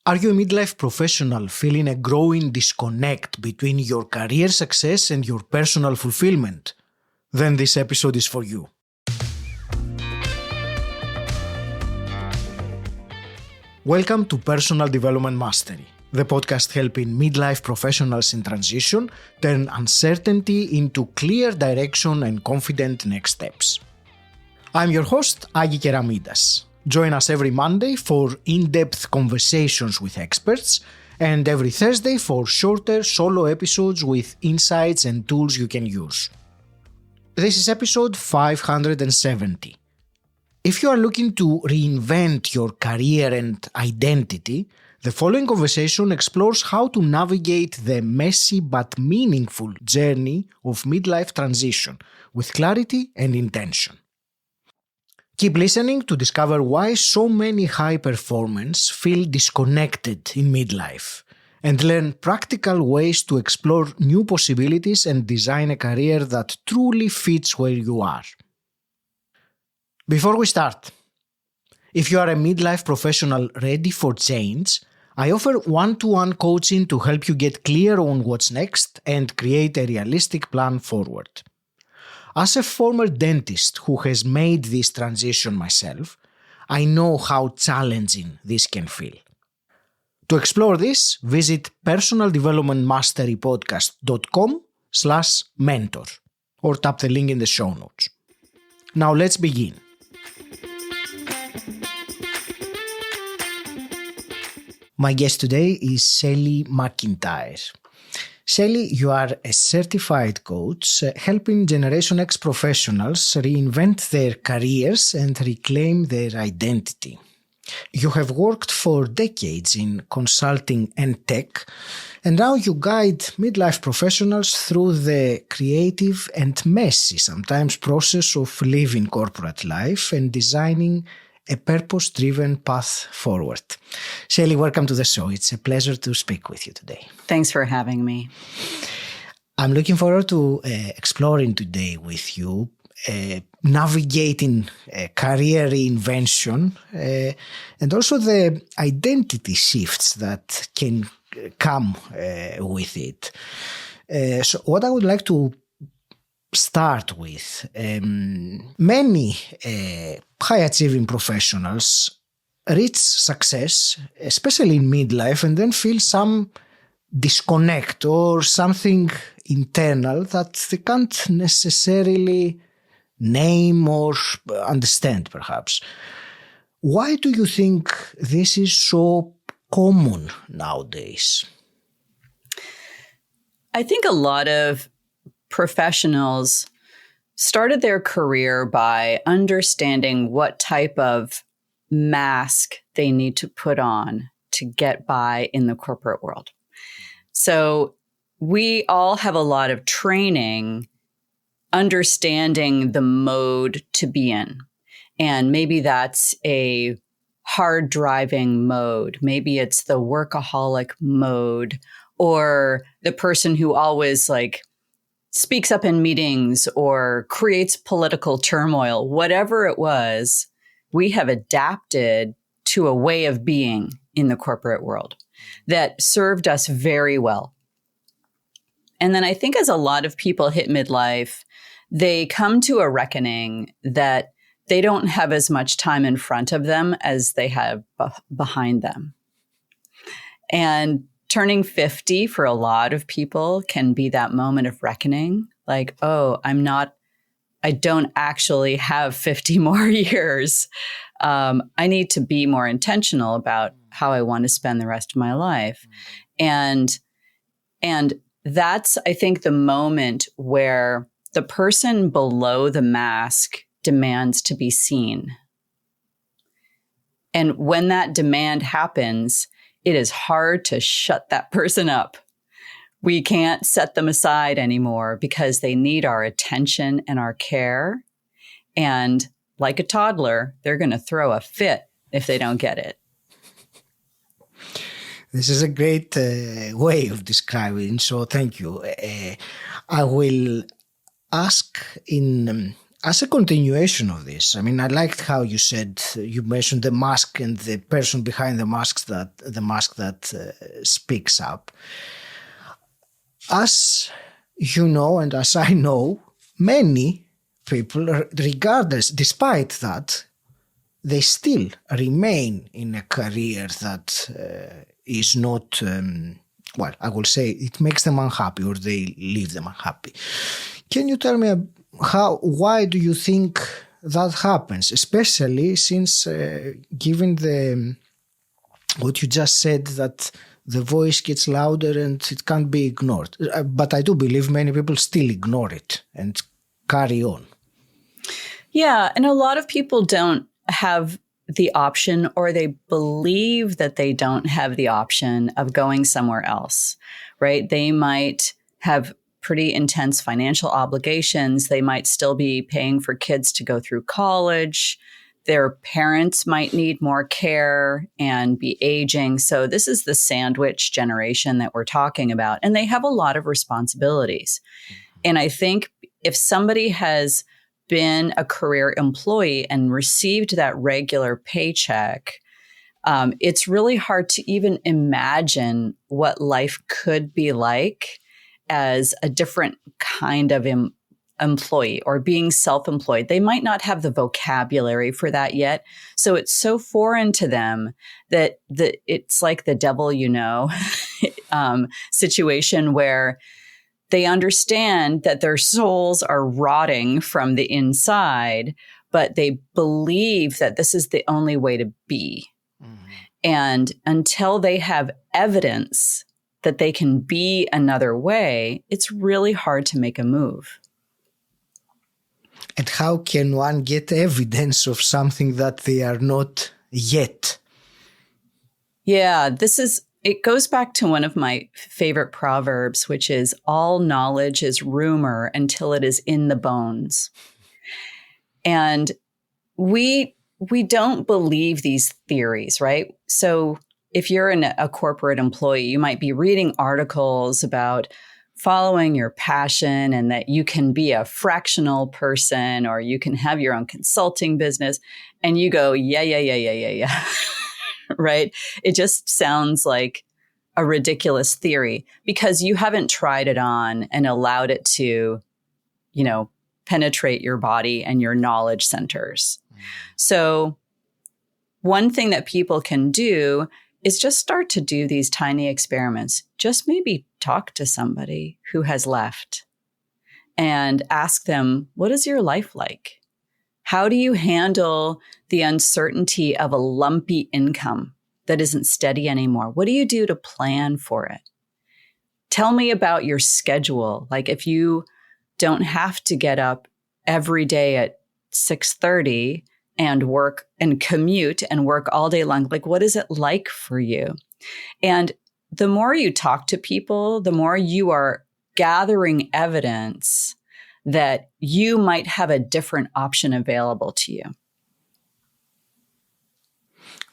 Are you a midlife professional feeling a growing disconnect between your career success and your personal fulfillment? Then this episode is for you. Welcome to Personal Development Mastery, the podcast helping midlife professionals in transition turn uncertainty into clear direction and confident next steps. I'm your host, Agi Keramidas. Join us every Monday for in-depth conversations with experts and every Thursday for shorter solo episodes with insights and tools you can use. This is episode 570. If you are looking to reinvent your career and identity, the following conversation explores how to navigate the messy but meaningful journey of midlife transition with clarity and intention. Keep listening to discover why so many high performers feel disconnected in midlife and learn practical ways to explore new possibilities and design a career that truly fits where you are. Before we start, if you are a midlife professional ready for change, I offer one-to-one coaching to help you get clear on what's next and create a realistic plan forward. As a former dentist who has made this transition myself, I know how challenging this can feel. To explore this, visit personaldevelopmentmasterypodcast.com/mentor or tap the link in the show notes. Now let's begin. My guest today is Shelley McIntyre. Shelley, you are a certified coach helping Generation X professionals reinvent their careers and reclaim their identity. You have worked for decades in consulting and tech, and now you guide midlife professionals through the creative and messy sometimes process of living corporate life and designing a purpose-driven path forward. Shelley, welcome to the show. It's a pleasure to speak with you today. Thanks for having me. I'm looking forward to exploring today with you, navigating career reinvention and also the identity shifts that can come with it. So what I would like to start with, many high-achieving professionals reach success, especially in midlife, and then feel some disconnect or something internal that they can't necessarily name or understand, perhaps. Why do you think this is so common nowadays? I think a lot of professionals started their career by understanding what type of mask they need to put on to get by in the corporate world. So we all have a lot of training understanding the mode to be in. And maybe that's a hard driving mode. Maybe it's the workaholic mode or the person who always speaks up in meetings or creates political turmoil. Whatever it was, we have adapted to a way of being in the corporate world that served us very well. And then I think as a lot of people hit midlife, they come to a reckoning that they don't have as much time in front of them as they have behind them. And turning 50 for a lot of people can be that moment of reckoning. Like, oh, I don't actually have 50 more years. I need to be more intentional about how I want to spend the rest of my life. And that's, I think, the moment where the person below the mask demands to be seen. And when that demand happens, it is hard to shut that person up. We can't set them aside anymore because they need our attention and our care. And like a toddler, they're going to throw a fit if they don't get it. This is a great way of describing, so thank you. I will ask in As a continuation of this, I mean, I liked how you said, you mentioned the mask and the person behind the mask that speaks up. As you know, and as I know, many people, regardless, despite that, they still remain in a career that is not, I will say it makes them unhappy, or they leave them unhappy. Can you tell me why do you think that happens, especially since given what you just said, that the voice gets louder and it can't be ignored. But I do believe many people still ignore it and carry on. Yeah, and a lot of people don't have the option, or they believe that they don't have the option of going somewhere else, right? They might have pretty intense financial obligations. They might still be paying for kids to go through college. Their parents might need more care and be aging. So this is the sandwich generation that we're talking about. And they have a lot of responsibilities. And I think if somebody has been a career employee and received that regular paycheck, it's really hard to even imagine what life could be like as a different kind of employee or being self-employed. They might not have the vocabulary for that yet. So it's so foreign to them that it's like the devil, situation where they understand that their souls are rotting from the inside, but they believe that this is the only way to be. Mm-hmm. And until they have evidence that they can be another way, it's really hard to make a move. And how can one get evidence of something that they are not yet? Yeah, it goes back to one of my favorite proverbs, which is, all knowledge is rumor until it is in the bones. And we don't believe these theories, right? So if you're a corporate employee, you might be reading articles about following your passion and that you can be a fractional person, or you can have your own consulting business, and you go, yeah. Right? It just sounds like a ridiculous theory because you haven't tried it on and allowed it to, penetrate your body and your knowledge centers. So one thing that people can do is just start to do these tiny experiments. Just maybe talk to somebody who has left and ask them, what is your life like? How do you handle the uncertainty of a lumpy income that isn't steady anymore? What do you do to plan for it? Tell me about your schedule. Like, if you don't have to get up every day at 6:30 and work and commute and work all day long, like, what is it like for you? And the more you talk to people, the more you are gathering evidence that you might have a different option available to you.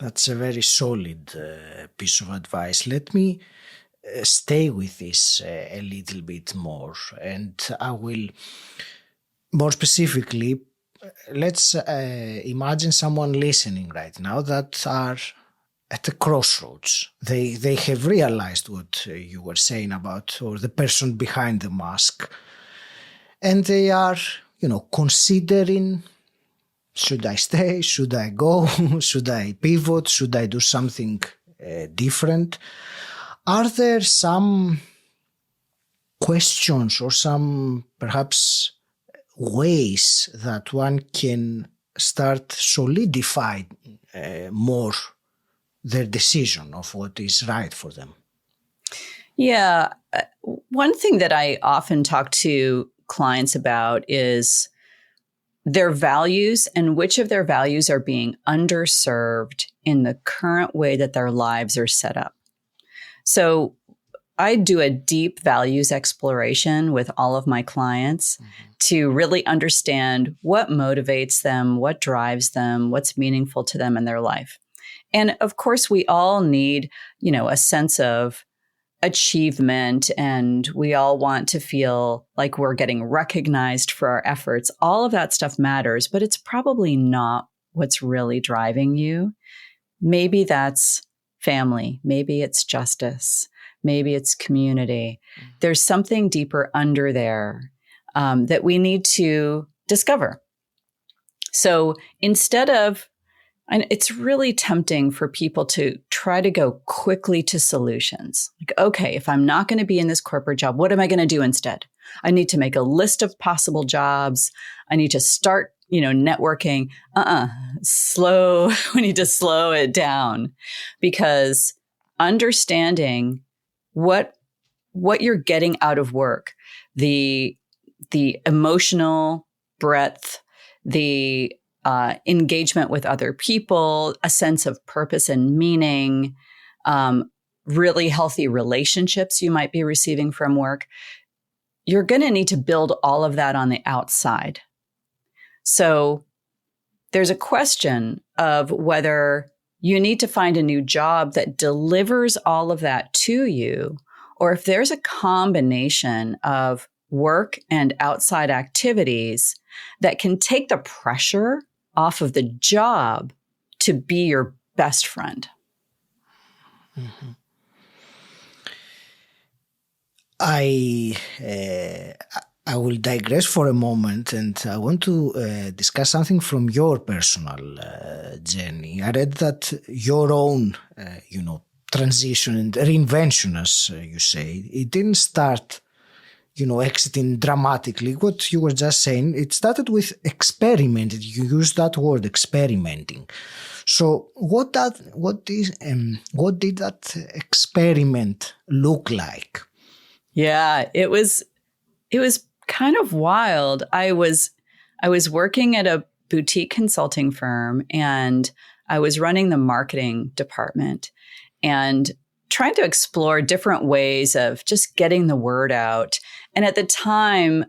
That's a very solid piece of advice. Let me stay with this a little bit more, and I will more specifically, let's imagine someone listening right now that are at the crossroads. They have realized what you were saying about, or the person behind the mask, and they are, considering, should I stay? Should I go? Should I pivot? Should I do something different? Are there some questions or some perhaps ways that one can start solidifying more their decision of what is right for them? Yeah. One thing that I often talk to clients about is their values and which of their values are being underserved in the current way that their lives are set up. So I do a deep values exploration with all of my clients to really understand what motivates them, what drives them, what's meaningful to them in their life. And of course, we all need, a sense of achievement, and we all want to feel like we're getting recognized for our efforts. All of that stuff matters, but it's probably not what's really driving you. Maybe that's family. Maybe it's justice. Maybe it's community. There's something deeper under there that we need to discover. So instead of, and it's really tempting for people to try to go quickly to solutions. Like, okay, if I'm not going to be in this corporate job, what am I going to do instead? I need to make a list of possible jobs. I need to start, networking. Slow. We need to slow it down, because understanding what you're getting out of work, the emotional breadth, the engagement with other people, a sense of purpose and meaning, really healthy relationships you might be receiving from work. You're going to need to build all of that on the outside. So there's a question of whether you need to find a new job that delivers all of that to you, or if there's a combination of work and outside activities that can take the pressure off of the job to be your best friend. Mm-hmm. I will digress for a moment, and I want to discuss something from your personal journey. I read that your own, transition and reinvention, as you say, it didn't start, exiting dramatically. What you were just saying, it started with experimenting. You used that word, experimenting. So what did that experiment look like? Yeah, it was kind of wild. I was working at a boutique consulting firm, and I was running the marketing department and trying to explore different ways of just getting the word out. And at the time,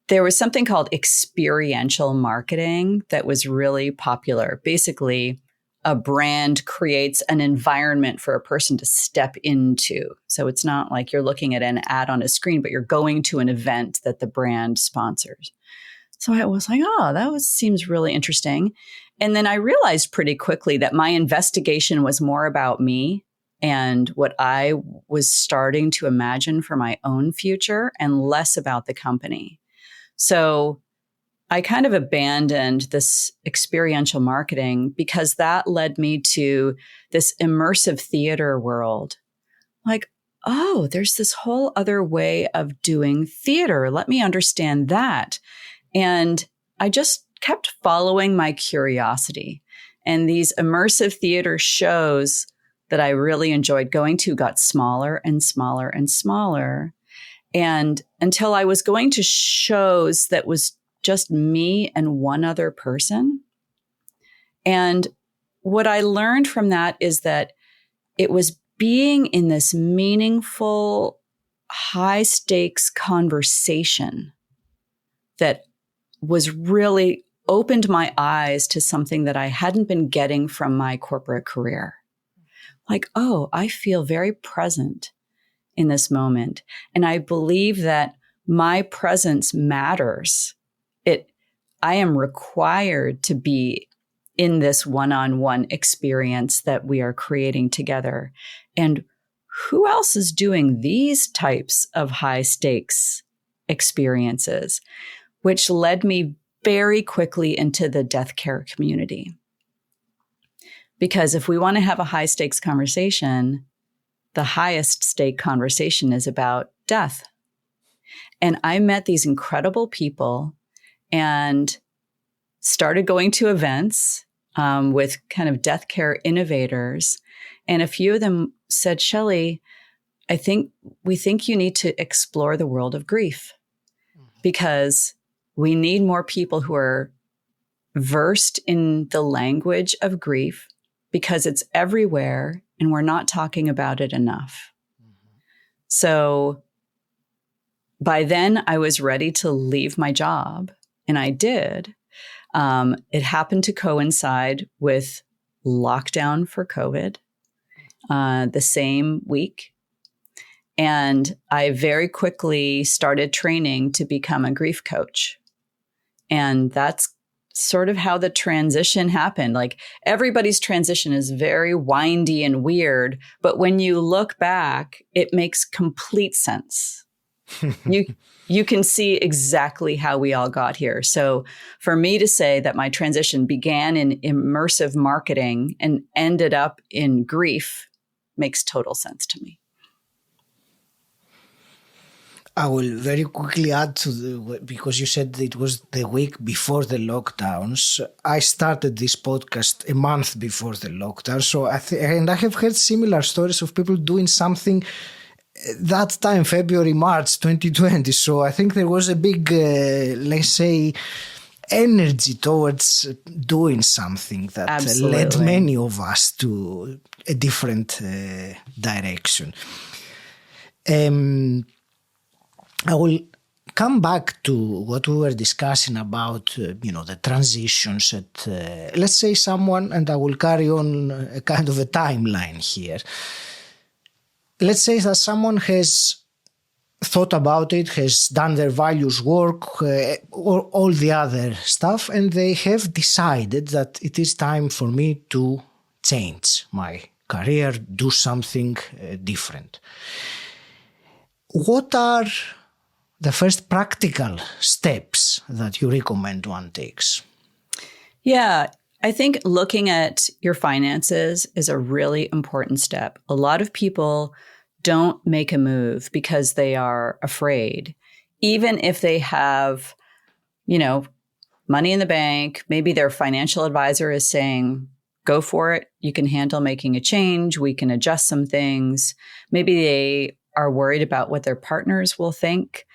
there was something called experiential marketing that was really popular. Basically, a brand creates an environment for a person to step into. So it's not like you're looking at an ad on a screen, but you're going to an event that the brand sponsors. So I was like, seems really interesting. And then I realized pretty quickly that my investigation was more about me and what I was starting to imagine for my own future, and less about the company. So I kind of abandoned this experiential marketing because that led me to this immersive theater world. Like, oh, there's this whole other way of doing theater. Let me understand that. And I just kept following my curiosity. And these immersive theater shows that I really enjoyed going to got smaller and smaller and smaller. And until I was going to shows that was just me and one other person. And what I learned from that is that it was being in this meaningful, high stakes conversation that was really opened my eyes to something that I hadn't been getting from my corporate career. Like, oh, I feel very present in this moment. And I believe that my presence matters. I am required to be in this one-on-one experience that we are creating together. And who else is doing these types of high stakes experiences? Which led me very quickly into the death care community. Because if we want to have a high stakes conversation, the highest stake conversation is about death. And I met these incredible people and started going to events with kind of death care innovators. And a few of them said, Shelley, we think you need to explore the world of grief, because we need more people who are versed in the language of grief, because it's everywhere and we're not talking about it enough. Mm-hmm. So by then I was ready to leave my job, and I did. It happened to coincide with lockdown for COVID. the same week. And I very quickly started training to become a grief coach. And that's sort of how the transition happened. Like everybody's transition is very windy and weird, but when you look back, it makes complete sense. You can see exactly how we all got here. So for me to say that my transition began in immersive marketing and ended up in grief makes total sense to me. I will very quickly add to because you said it was the week before the lockdowns. I started this podcast a month before the lockdown. So and I have heard similar stories of people doing something that time, February, March 2020. So I think there was a big, let's say, energy towards doing something that led many of us to a different direction. I will come back to what we were discussing about, the transitions at, let's say someone, and I will carry on a kind of a timeline here. Let's say that someone has thought about it, has done their values work, or all the other stuff, and they have decided that it is time for me to change my career, do something different. What are the first practical steps that you recommend one takes? Yeah, I think looking at your finances is a really important step. A lot of people don't make a move because they are afraid. Even if they have, money in the bank, maybe their financial advisor is saying, go for it. You can handle making a change. We can adjust some things. Maybe they are worried about what their partners will think.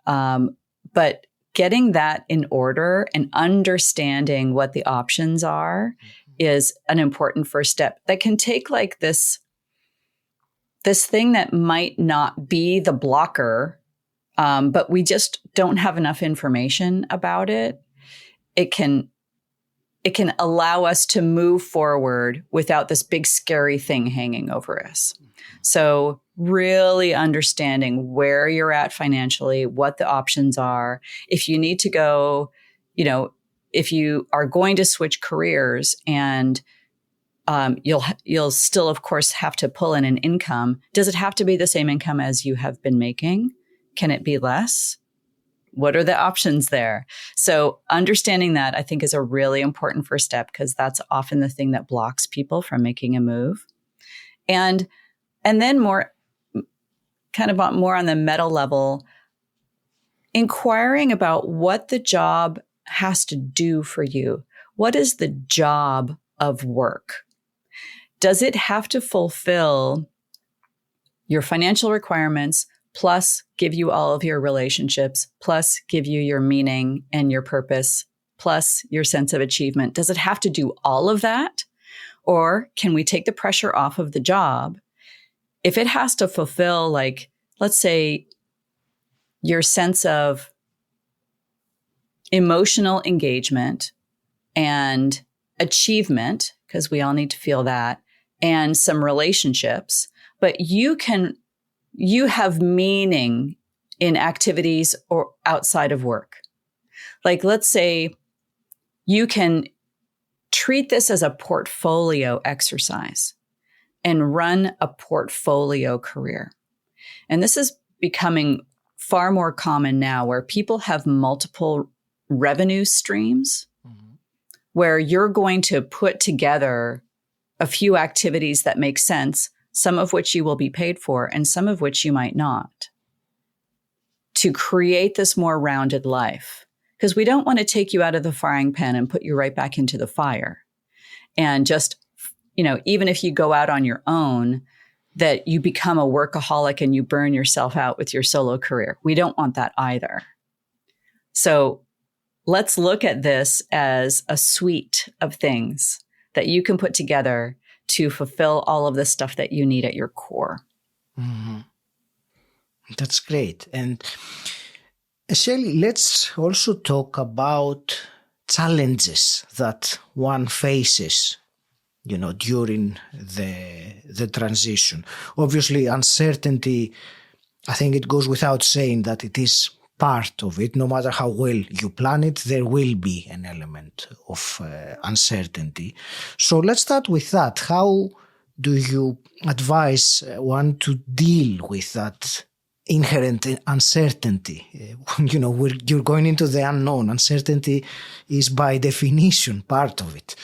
But getting that in order and understanding what the options are is an important first step that can take like this thing that might not be the blocker, but we just don't have enough information about it. It can allow us to move forward without this big scary thing hanging over us. So really understanding where you're at financially, what the options are. If you need to go, if you are going to switch careers and you'll still, of course, have to pull in an income. Does it have to be the same income as you have been making? Can it be less? What are the options there? So understanding that, I think, is a really important first step because that's often the thing that blocks people from making a move. And then more on the meta level, inquiring about what the job has to do for you. What is the job of work? Does it have to fulfill your financial requirements, plus give you all of your relationships, plus give you your meaning and your purpose, plus your sense of achievement? Does it have to do all of that? Or can we take the pressure off of the job? If it has to fulfill, like, let's say, your sense of emotional engagement and achievement, because we all need to feel that, and some relationships, but you have meaning in activities or outside of work. Like, let's say you can treat this as a portfolio exercise and run a portfolio career. And this is becoming far more common now, where people have multiple revenue streams, where you're going to put together a few activities that make sense, some of which you will be paid for and some of which you might not, to create this more rounded life. Because we don't want to take you out of the frying pan and put you right back into the fire. And just, even if you go out on your own, that you become a workaholic and you burn yourself out with your solo career. We don't want that either. So let's look at this as a suite of things that you can put together to fulfill all of the stuff that you need at your core. Mm-hmm. That's great. And Shelley, let's also talk about challenges that one faces during the transition. Obviously, uncertainty, I think it goes without saying that it is part of it. No matter how well you plan it, there will be an element of uncertainty. So let's start with that. How do you advise one to deal with that inherent uncertainty? Where you're going into the unknown. Uncertainty is by definition part of it.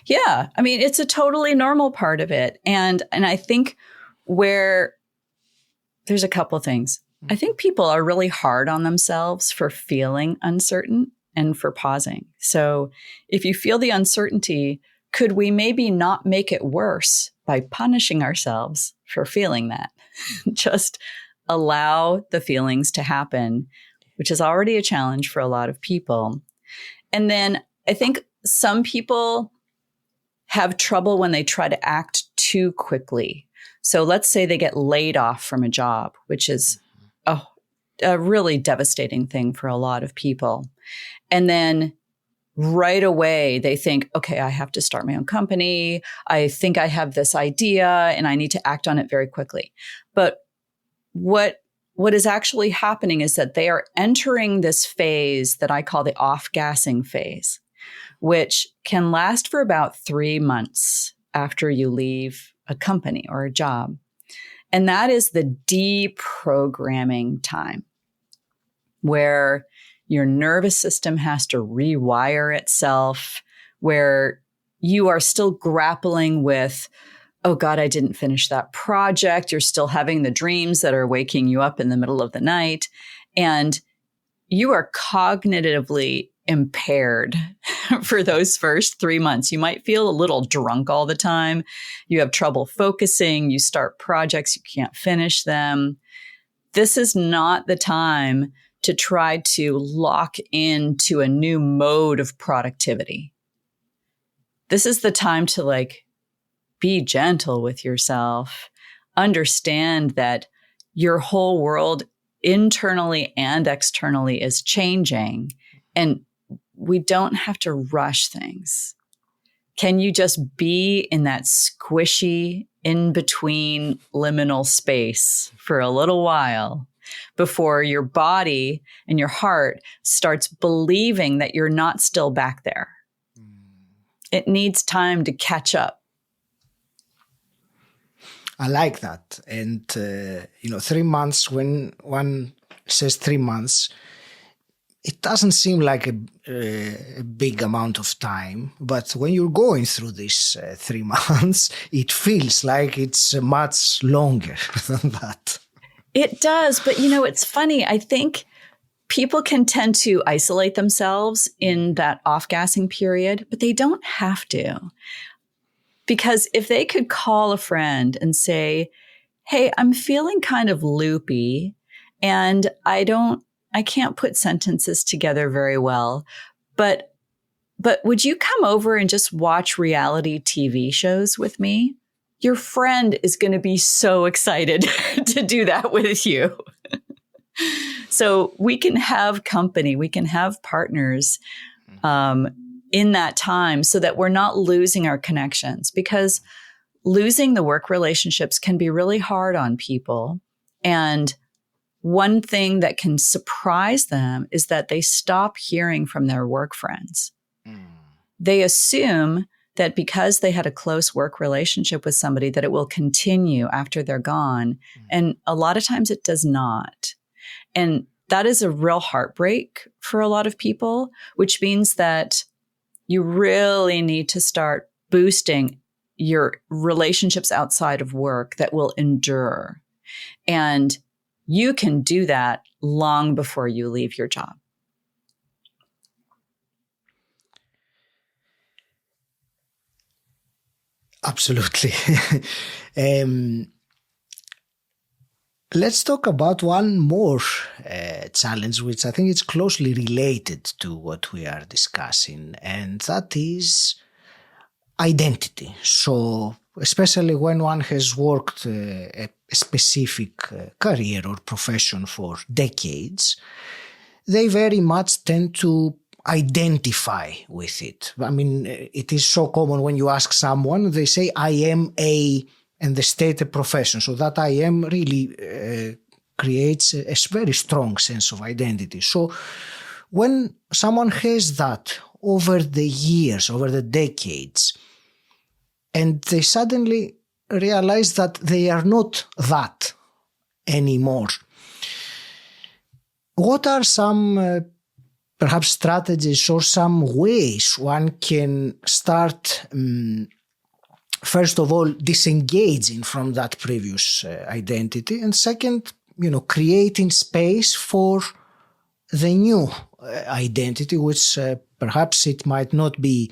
Yeah, I mean, it's a totally normal part of it. And I think where there's a couple of things. I think people are really hard on themselves for feeling uncertain and for pausing. So if you feel the uncertainty, could we maybe not make it worse by punishing ourselves for feeling that? Just allow the feelings to happen, which is already a challenge for a lot of people. And then I think some people have trouble when they try to act too quickly. So let's say they get laid off from a job, which is a really devastating thing for a lot of people. And then right away they think, okay, I have to start my own company. I think I have this idea and I need to act on it very quickly. But what is actually happening is that they are entering this phase that I call the off-gassing phase, which can last for about 3 months after you leave a company or a job. And that is the deprogramming time, where your nervous system has to rewire itself, where you are still grappling with, oh God, I didn't finish that project. You're still having the dreams that are waking you up in the middle of the night. And you are cognitively impaired for those first 3 months. You might feel a little drunk all the time. You have trouble focusing. You start projects, you can't finish them. This is not the time to try to lock into a new mode of productivity. This is the time to be gentle with yourself. Understand that your whole world internally and externally is changing, and we don't have to rush things. Can you just be in that squishy, in-between liminal space for a little while before your body and your heart starts believing that you're not still back there? It needs time to catch up. I like that. And, 3 months, when one says 3 months, it doesn't seem like a big amount of time. But when you're going through these 3 months, it feels like it's much longer than that. It does. But, it's funny. I think people can tend to isolate themselves in that off-gassing period, but they don't have to. Because if they could call a friend and say, hey, I'm feeling kind of loopy and I can't put sentences together very well, but would you come over and just watch reality TV shows with me? Your friend is going to be so excited to do that with you. So we can have company, we can have partners in that time so that we're not losing our connections, because losing the work relationships can be really hard on people. And one thing that can surprise them is that they stop hearing from their work friends. They assume that because they had a close work relationship with somebody, that it will continue after they're gone. And a lot of times it does not. And that is a real heartbreak for a lot of people, which means that you really need to start boosting your relationships outside of work that will endure. And you can do that long before you leave your job. Absolutely. Let's talk about one more challenge, which I think is closely related to what we are discussing, and that is identity. So, especially when one has worked a specific career or profession for decades, they very much tend to identify with it. I mean, it is so common when you ask someone, they say, I am a, and they state a profession. So that I am really creates a very strong sense of identity. So when someone has that over the years, over the decades, and they suddenly realize that they are not that anymore, what are some perhaps strategies or some ways one can start, first of all, disengaging from that previous identity, and second, creating space for the new identity, which perhaps it might not be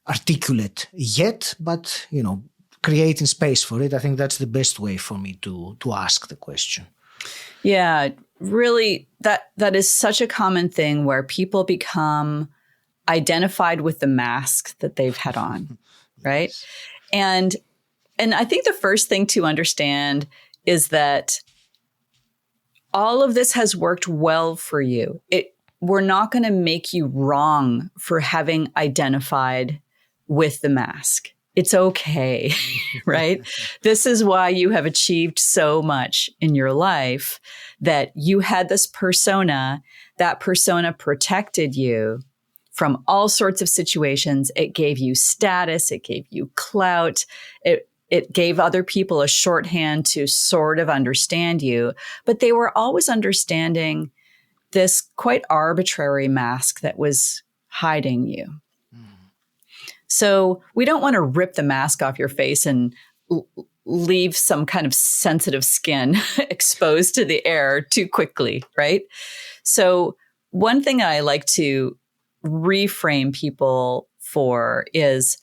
articulate yet, but, creating space for it. I think that's the best way for me to ask the question. Yeah, really, that is such a common thing where people become identified with the mask that they've had on, right? And I think the first thing to understand is that all of this has worked well for you. We're not going to make you wrong for having identified with the mask. It's okay, right? This is why you have achieved so much in your life, that you had this persona. That persona protected you from all sorts of situations. It gave you status. It gave you clout. It gave other people a shorthand to sort of understand you, but they were always understanding this quite arbitrary mask that was hiding you. So we don't want to rip the mask off your face and leave some kind of sensitive skin exposed to the air too quickly, right? So one thing I like to reframe people for is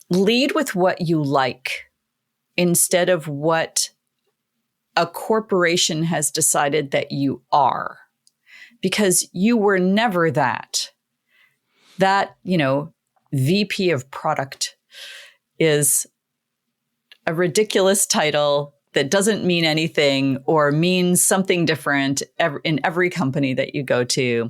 lead with what you like instead of what a corporation has decided that you are, because you were never that. That, VP of product is a ridiculous title that doesn't mean anything or means something different in every company that you go to.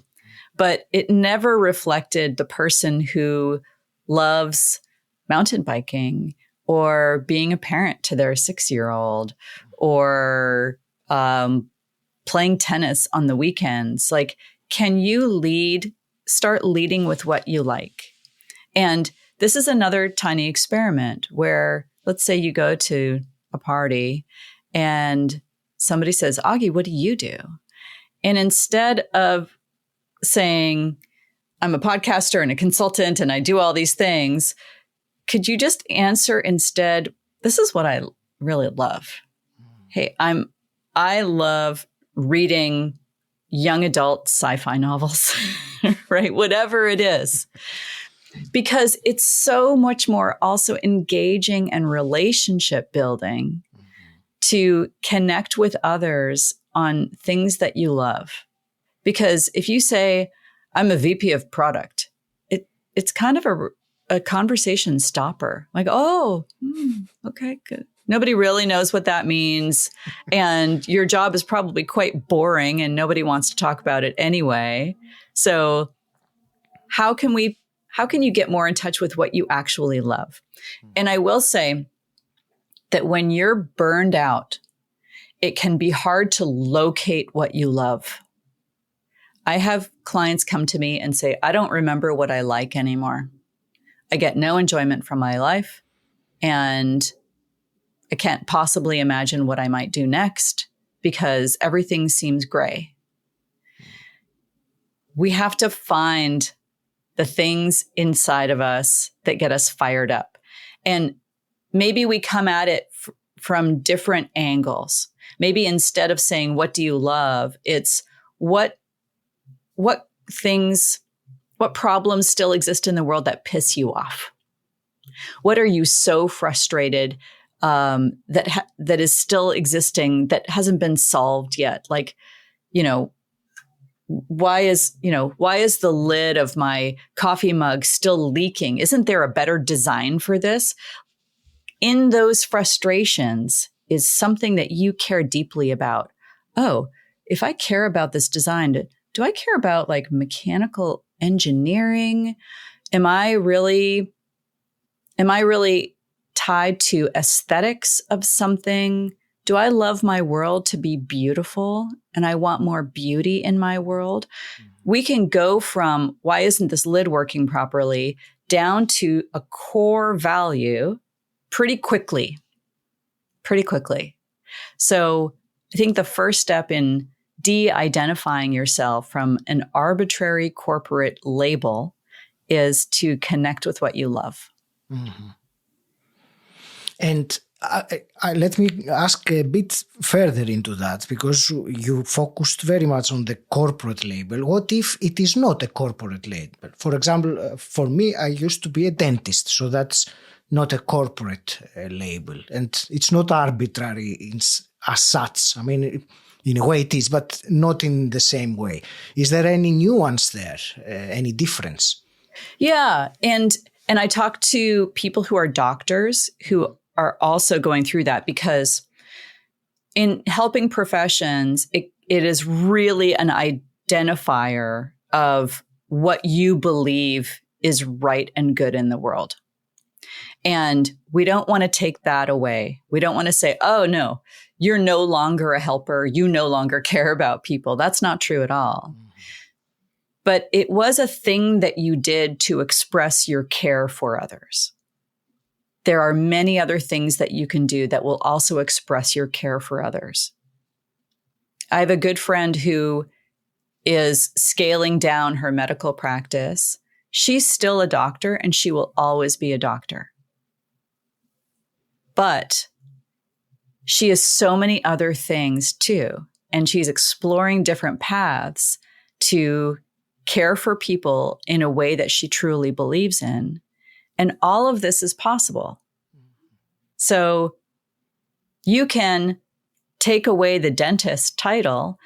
But it never reflected the person who loves mountain biking or being a parent to their 6-year-old or playing tennis on the weekends. Like, can you start leading with what you like? And this is another tiny experiment where, let's say you go to a party and somebody says, Augie, what do you do? And instead of saying, I'm a podcaster and a consultant and I do all these things, could you just answer instead, this is what I really love. Hey, I love reading young adult sci-fi novels, right? Whatever it is. Because it's so much more also engaging and relationship building to connect with others on things that you love. Because if you say, I'm a VP of product, it's kind of a conversation stopper. Like, okay, good. Nobody really knows what that means. And your job is probably quite boring and nobody wants to talk about it anyway. So how can you get more in touch with what you actually love? And I will say that when you're burned out, it can be hard to locate what you love. I have clients come to me and say, I don't remember what I like anymore. I get no enjoyment from my life, and I can't possibly imagine what I might do next because everything seems gray. We have to find the things inside of us that get us fired up. And maybe we come at it from different angles. Maybe instead of saying, what do you love? It's what problems still exist in the world that piss you off? What are you so frustrated that is still existing that hasn't been solved yet? Like, why is the lid of my coffee mug still leaking? Isn't there a better design for this? In those frustrations is something that you care deeply about. Oh, if I care about this design, do I care about like mechanical engineering? Am I really tied to aesthetics of something? Do I love my world to be beautiful and I want more beauty in my world? We can go from why isn't this lid working properly down to a core value pretty quickly. So I think the first step in de-identifying yourself from an arbitrary corporate label is to connect with what you love. Mm-hmm. And let me ask a bit further into that, because you focused very much on the corporate label. What if it is not a corporate label? For example, for me, I used to be a dentist, so that's not a corporate label. And it's not arbitrary as such. I mean, in a way it is, but not in the same way. Is there any nuance there, any difference? Yeah. And I talk to people who are doctors who are also going through that, because in helping professions, it is really an identifier of what you believe is right and good in the world. And we don't want to take that away. We don't want to say, oh, no, you're no longer a helper. You no longer care about people. That's not true at all. Mm-hmm. But it was a thing that you did to express your care for others. There are many other things that you can do that will also express your care for others. I have a good friend who is scaling down her medical practice. She's still a doctor and she will always be a doctor. But she has so many other things too. And she's exploring different paths to care for people in a way that she truly believes in. And all of this is possible. So you can take away the dentist title,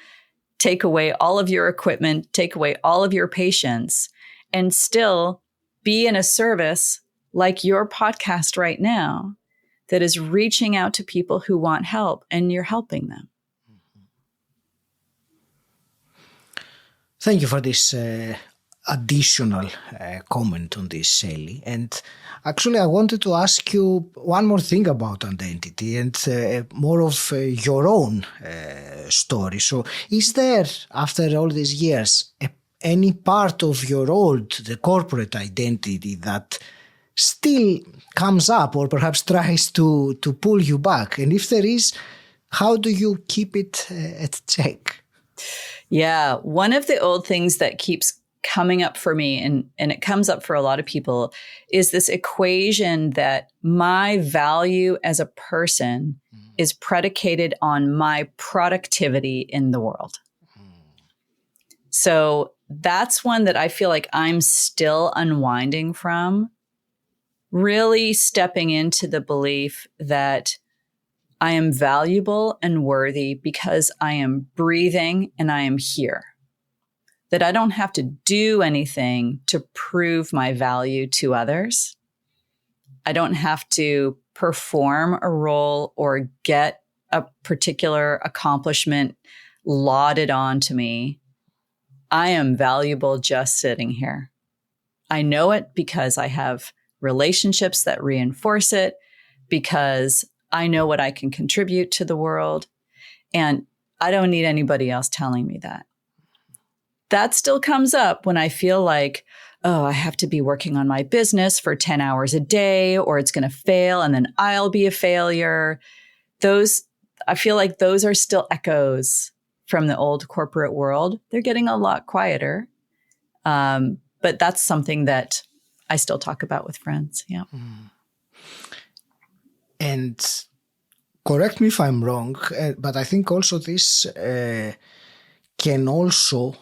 take away all of your equipment, take away all of your patients, and still be in a service like your podcast right now that is reaching out to people who want help, and you're helping them. Thank you for this additional comment on this, Shelley. And actually, I wanted to ask you one more thing about identity and more of your own story. So is there, after all these years, any part of your the corporate identity that still comes up or perhaps tries to pull you back? And if there is, how do you keep it at check? Yeah, one of the old things that keeps coming up for me, and it comes up for a lot of people, is this equation that my value as a person is predicated on my productivity in the world. So that's one that I feel like I'm still unwinding from, really stepping into the belief that I am valuable and worthy because I am breathing and I am here. That I don't have to do anything to prove my value to others. I don't have to perform a role or get a particular accomplishment lauded onto me. I am valuable just sitting here. I know it because I have relationships that reinforce it, because I know what I can contribute to the world, and I don't need anybody else telling me that. That still comes up when I feel like, oh, I have to be working on my business for 10 hours a day, or it's going to fail and then I'll be a failure. I feel like those are still echoes from the old corporate world. They're getting a lot quieter. But that's something that I still talk about with friends. Yeah. And correct me if I'm wrong, but I think also this can also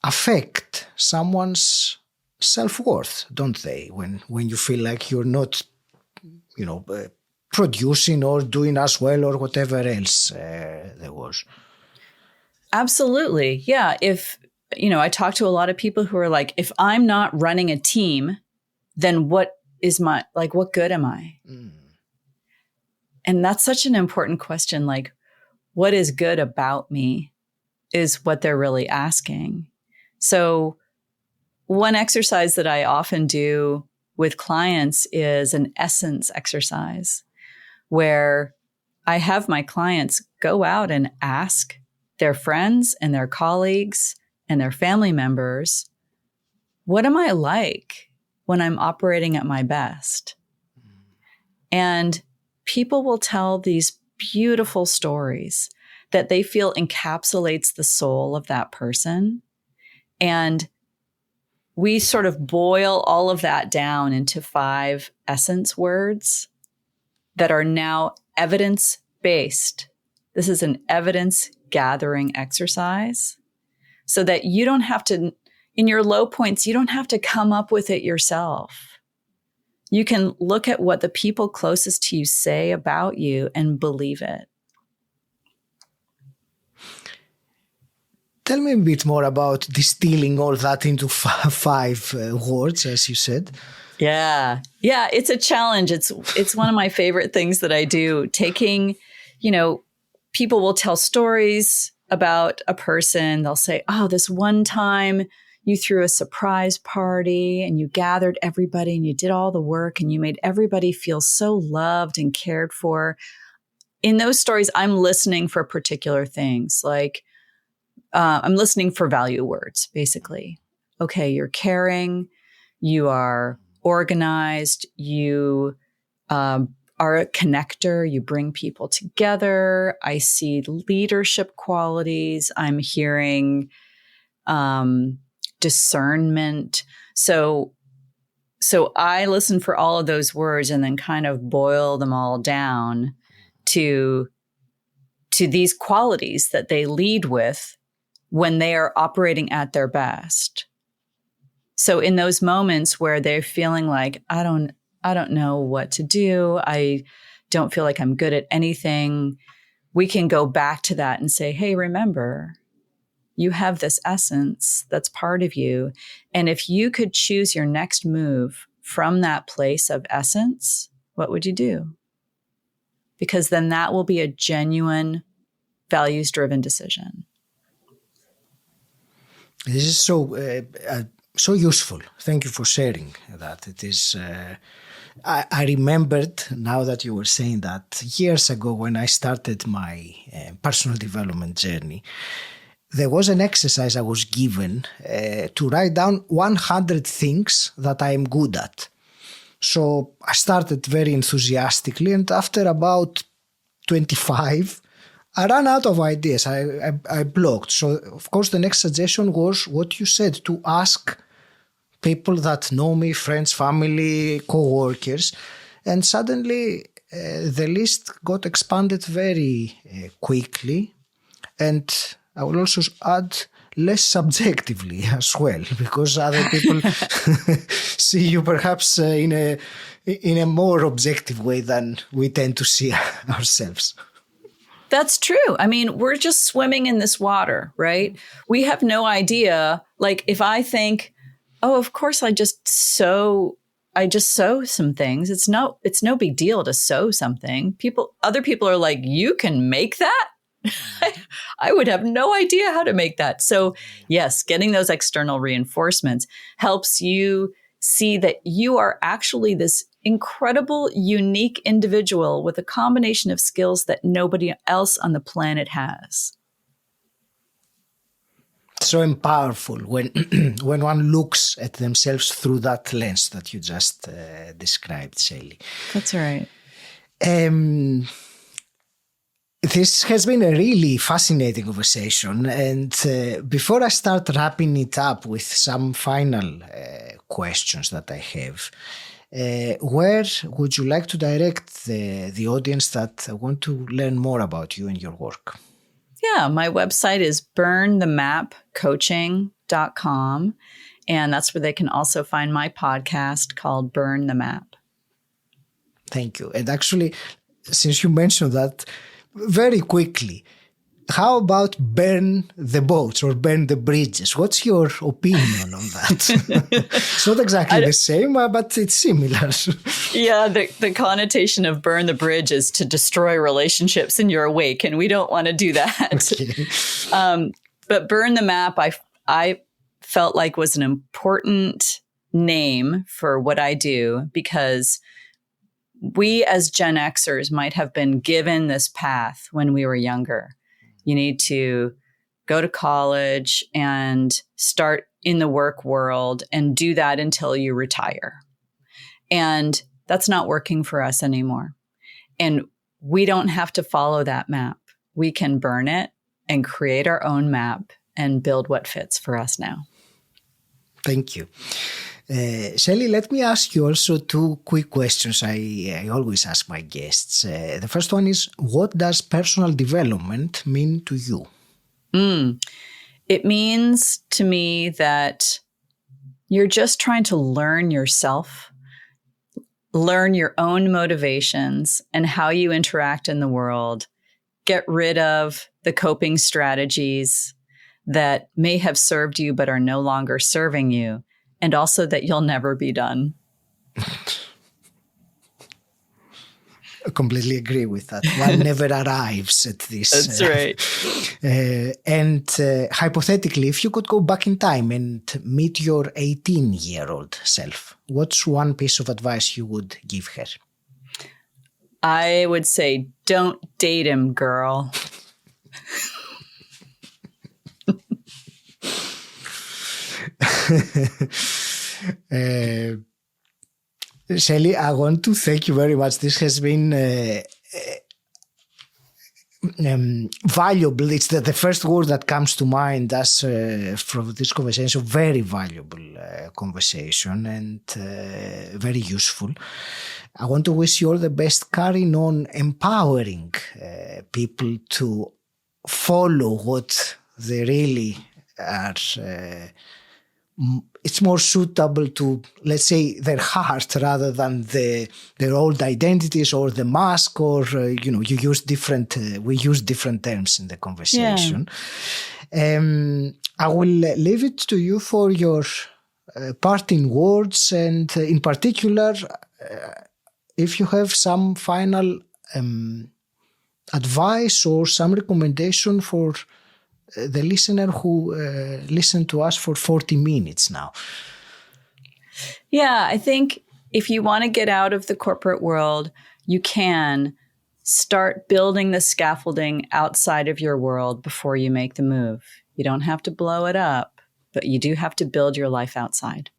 affect someone's self-worth, don't they? When you feel like you're not, producing or doing as well or whatever else there was. Absolutely. Yeah. If, I talk to a lot of people who are like, if I'm not running a team, then what good am I? And that's such an important question. Like, what is good about me? is what they're really asking. So one exercise that I often do with clients is an essence exercise, where I have my clients go out and ask their friends and their colleagues and their family members, what am I like when I'm operating at my best? And people will tell these beautiful stories that they feel encapsulates the soul of that person. And we sort of boil all of that down into 5 essence words that are now evidence-based. This is an evidence gathering exercise so that you don't have to, in your low points, you don't have to come up with it yourself. You can look at what the people closest to you say about you and believe it. Tell me a bit more about distilling all that into 5 words, as you said. Yeah, it's a challenge. It's one of my favorite things that I do. Taking, people will tell stories about a person. They'll say, oh, this one time you threw a surprise party and you gathered everybody and you did all the work and you made everybody feel so loved and cared for. In those stories, I'm listening for particular things. Like I'm listening for value words, basically. Okay, you're caring, you are organized, you are a connector, you bring people together. I see leadership qualities. I'm hearing discernment. So I listen for all of those words and then kind of boil them all down to these qualities that they lead with when they are operating at their best. So in those moments where they're feeling like, I don't know what to do, I don't feel like I'm good at anything, we can go back to that and say, hey, remember, you have this essence that's part of you. And if you could choose your next move from that place of essence, what would you do? Because then that will be a genuine values-driven decision. This is so useful. Thank you for sharing that. It is. I remembered now that you were saying that years ago when I started my personal development journey, there was an exercise I was given to write down 100 things that I am good at. So I started very enthusiastically, and after about 25, I ran out of ideas. I blocked. So, of course, the next suggestion was what you said, to ask people that know me, friends, family, co-workers. And suddenly the list got expanded very quickly. And I will also add less subjectively as well, because other people see you perhaps in a more objective way than we tend to see ourselves. That's true. I mean, we're just swimming in this water, right? We have no idea. Like if I think, oh, of course I just sew some things. It's no big deal to sew something. Other people are like, you can make that? I would have no idea how to make that. So yes, getting those external reinforcements helps you see that you are actually this incredible, unique individual with a combination of skills that nobody else on the planet has. So powerful when one looks at themselves through that lens that you just described, Shelley. That's right. This has been a really fascinating conversation. And before I start wrapping it up with some final questions that I have, where would you like to direct the audience that want to learn more about you and your work? Yeah, my website is burnthemapcoaching.com. And that's where they can also find my podcast called Burn the Map. Thank you. And actually, since you mentioned that, very quickly, how about burn the boats or burn the bridges? What's your opinion on that? It's not exactly the same, but it's similar. Yeah, the connotation of burn the bridge is to destroy relationships in your wake, and we don't want to do that. Okay. But Burn the Map, I felt like was an important name for what I do, because we as Gen Xers might have been given this path when we were younger. You need to go to college and start in the work world and do that until you retire. And that's not working for us anymore. And we don't have to follow that map. We can burn it and create our own map and build what fits for us now. Thank you. Shelley, let me ask you also two quick questions I always ask my guests. The first one is, what does personal development mean to you? It means to me that you're just trying to learn yourself, learn your own motivations and how you interact in the world, get rid of the coping strategies that may have served you but are no longer serving you, and also that you'll never be done. I completely agree with that. One never arrives at this. That's right. And hypothetically, if you could go back in time and meet your 18-year-old self, what's one piece of advice you would give her? I would say, don't date him, girl. Shelley, I want to thank you very much. This has been valuable. It's the first word that comes to mind as from this conversation. Very valuable conversation and very useful. I want to wish you all the best, carrying on empowering people to follow what they really are. It's more suitable to, let's say, their heart rather than their old identities or the mask, or you use different. We use different terms in the conversation. Yeah. I will leave it to you for your parting words, and in particular, if you have some final advice or some recommendation for the listener who listened to us for 40 minutes now. Yeah, I think if you want to get out of the corporate world, you can start building the scaffolding outside of your world before you make the move. You don't have to blow it up, but you do have to build your life outside.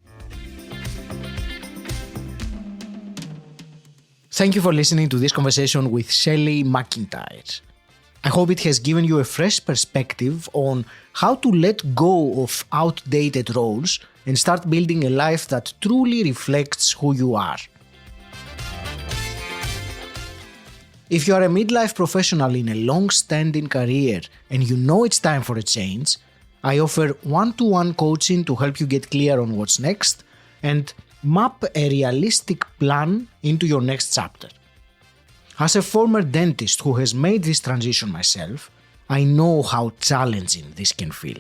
Thank you for listening to this conversation with Shelley McIntyre. I hope it has given you a fresh perspective on how to let go of outdated roles and start building a life that truly reflects who you are. If you are a midlife professional in a long-standing career and you know it's time for a change, I offer one-to-one coaching to help you get clear on what's next and map a realistic plan into your next chapter. As a former dentist who has made this transition myself, I know how challenging this can feel.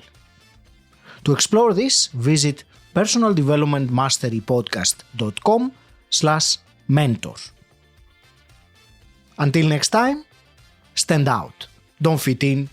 To explore this, visit personaldevelopmentmasterypodcast.com/mentor. Until next time, stand out, don't fit in,